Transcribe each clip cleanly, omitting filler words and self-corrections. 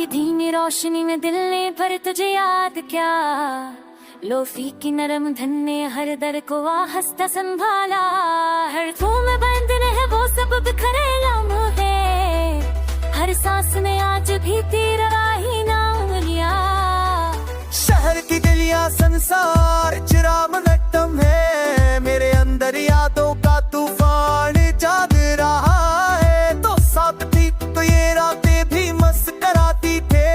की धीमी रोशनी में दिल ने भर तुझे याद क्या। लोफी की नरम धन ने हर दर को आहस्ता संभाला। हर धूम में बंधन है वो सब बिखरे लम्हे, हर सांस में आज भी तेरा ही नाम लिया। शहर की गलियां संसार चिराग नट्टम है, मेरे अंदर यादों का तूफान जाग रहा है। तो साथ थी तो ये रातें भी मस्कराती थे,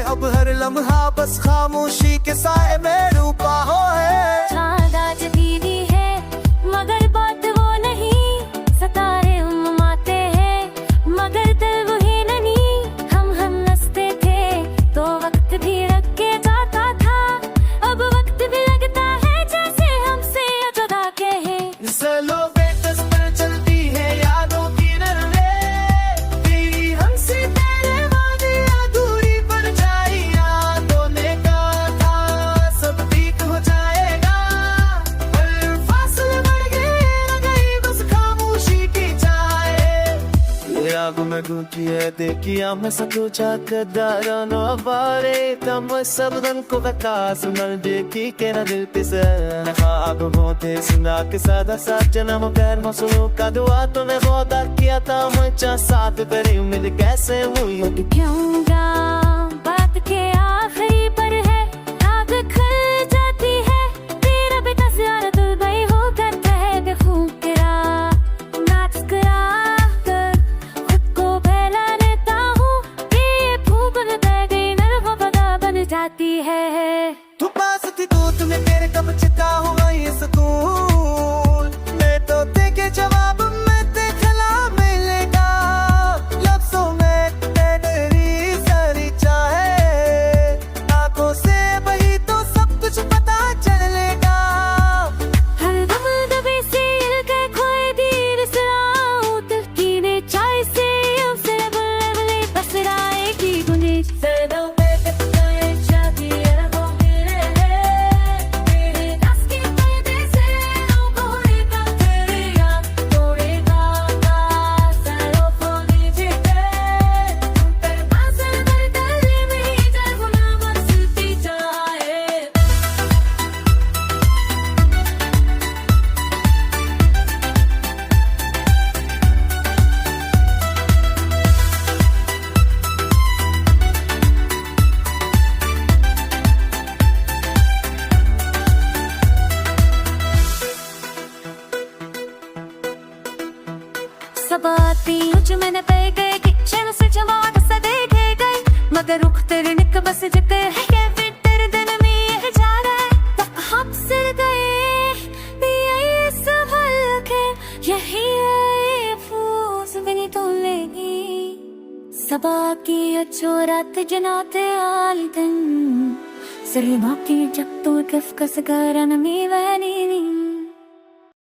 अब हर लम्हा बस खामोशी के साए में डूबा हो है। चांद आज दीदी है मगर बात वो नहीं, सितारे उम्माते हैं मगर दिल वही नहीं। हम हंसते थे तो वक्त भी रख के जाता था, अब वक्त भी लगता है जैसे हमसे जुदा के हैं। चलो बेटस पर चलती है यादों की नहरें, तेरी हमसे तेरे वादे अधूरी पड़ जाई। यादों ने कहा था सब ठीक हो जाएगा, पर फासले बढ़ गए न गई बस खामोशी की चाहे। ये आग में घुटी है देखिया मैं सोचा कदारा न बारे, तम सब रंग को बकास नल देखी के न दिल पे से आग होते सुना के सादा साथ जन्म पैर मसलों का दुआ तूने बहुत किया था मुझे साथ तेरी उम्मीद कैसे हुई। क्यों बात के आखिरी पर है आग खिल जाती है, तेरा बेटा ज़्यादा दुबई होकर कह दे खूब तेरा नाच करा कर खुद को फैला लेता हूँ, ये फूक बह गई नरम पता बन जाती है। तू पास थी तो तुम्हें तेरे कब चिता हुआ ये सुकून, मैं तो देखे जवाब में ते खला मिलेगा। लफ्जों में तेरी सारी चाहे, आंखों से वही तो सब कुछ पता चलेगा। हर दम दबे से के खोए दीर सराऊ दिल की ने चाय से उसे बुलबुले बस राय की गुंजिश सदों पे कतई शादी रहो मेरे है, तेरे दस के पर्दे से नो कोई का तेरे याद तोड़ेगा का सरो फोड़ी जिते पर बासर दर गली में जब ना बसती जाए। सब आती उच मैंने पे गए किचन से जवाब से देखे गए, मगर रुख तेरे निक बस जिते है ये फिर तेरे दिन में ये जा रहा है। तो हम सिर गए ये सवाल के यही है फूस भी नहीं तो लेगी। सबा की अच्छो रात जनाते आल दिन सिर बाकी जब तो कस कस करन में वहनी